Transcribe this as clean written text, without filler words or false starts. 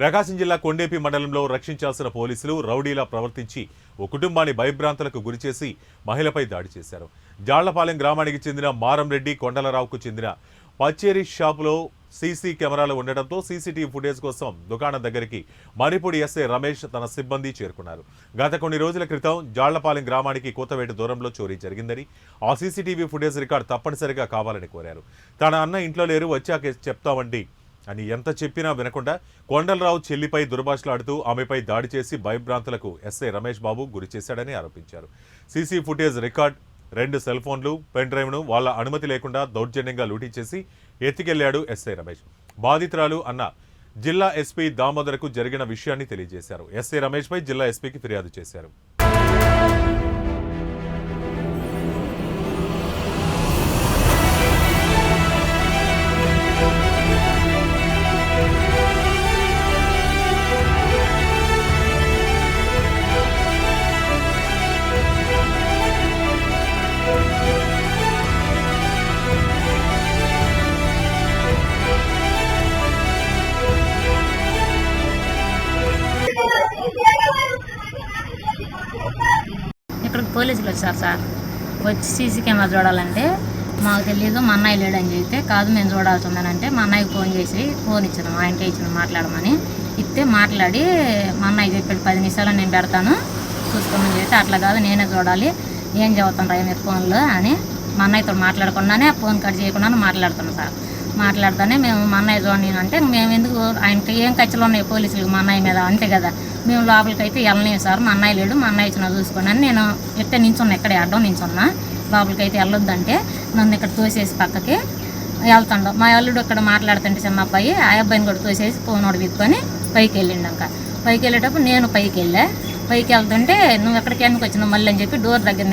ప్రకాశం జిల్లా కొండేపి మండలంలో రక్షించాల్సిన పోలీసులు రౌడీలా ప్రవర్తించి ఓ కుటుంబాన్ని భయభ్రాంతులకు గురిచేసి మహిళపై దాడి చేశారు. జాళ్లపాలెం గ్రామానికి చెందిన మారంరెడ్డి కొండలరావుకు చెందిన పచ్చేరి షాపులో సీసీ కెమెరాలు ఉండడంతో సీసీటీవీ ఫుటేజ్ కోసం దుకాణం దగ్గరికి మణిపూడి ఎస్ఐ రమేష్ తన సిబ్బంది చేరుకున్నారు. గత కొన్ని రోజుల క్రితం జాళ్లపాలెం గ్రామానికి కోతవేటు దూరంలో చోరీ జరిగిందని, ఆ సీసీటీవీ ఫుటేజ్ రికార్డు తప్పనిసరిగా కావాలని కోరారు. తన అన్న ఇంట్లో లేరు, వచ్చాక చెప్తామండి అని ఎంత చెప్పినా వినకుండా కొండలరావు చెల్లిపై దుర్భాషలాడుతూ ఆమెపై దాడి చేసి భయభ్రాంతులకు ఎస్ఐ రమేష్ బాబు గురి చేశాడని ఆరోపించారు. సీసీ ఫుటేజ్ రికార్డ్, 2 సెల్ ఫోన్లు, పెన్ డ్రైవ్ను వాళ్ళ అనుమతి లేకుండా దౌర్జన్యంగా లూటీ చేసి ఎత్తికెళ్లాడు ఎస్ఐ రమేష్. బాధితురాలు అన్న జిల్లా ఎస్పీ దామోదర్కు జరిగిన విషయాన్ని తెలియజేశారు. ఎస్ఐ రమేష్పై జిల్లా ఎస్పీకి ఫిర్యాదు చేశారు. ఇక్కడికి పోలీసులు వచ్చారు సార్. వచ్చి సీసీ కెమెరా చూడాలంటే మాకు తెలియదు, మా అన్నయ్య లేడని చెప్తే కాదు మేము చూడాల్సి ఉందనంటే మా అన్నయ్యకి ఫోన్ చేసి ఫోన్ ఇచ్చినాం, ఆయనకే ఇచ్చినాం మాట్లాడమని. ఇస్తే మాట్లాడి మా అన్నయ్య చెప్పాడు 10 నిమిషాలు నేను పెడతాను చూసుకోమని చెప్తే అట్లా కాదు నేనే చూడాలి, ఏం చదువుతుండ్రా మీరు ఫోన్లో అని మా అన్నయ్యతో మాట్లాడకుండానే ఫోన్ కట్ చేయకుండానే మాట్లాడుతున్నాం సార్. మాట్లాడుతూనే మేము మా అన్నయ్య చూడండి అంటే మేము ఎందుకు ఆయనకి ఏం ఖర్చులు ఉన్నాయి పోలీసులకు మా అన్నయ్య మీద అంతే కదా, మేము లోపలికి అయితే వెళ్ళలేము సార్, మా అన్నయ్య లేడు, మా అన్నయ్య ఇచ్చిన చూసుకోండి అని నేను ఎట్టే నించున్నా, ఎక్కడే అడ్డం నించున్నా, లోపలికి అయితే వెళ్ళొద్దంటే నన్ను ఇక్కడ తోసేసి పక్కకి వెళ్తాడు. మా అల్లుడు ఇక్కడ మాట్లాడుతుంటే చిన్న అబ్బాయి, ఆ అబ్బాయిని కూడా తోసేసి ఫోన్ ఒకటి విప్పుకొని పైకి వెళ్ళిండాక. పైకి వెళ్ళేటప్పుడు నేను పైకి వెళ్తుంటే నువ్వు ఎక్కడికి ఎందుకు వచ్చినావు మళ్ళీ అని చెప్పి డోర్ దగ్గర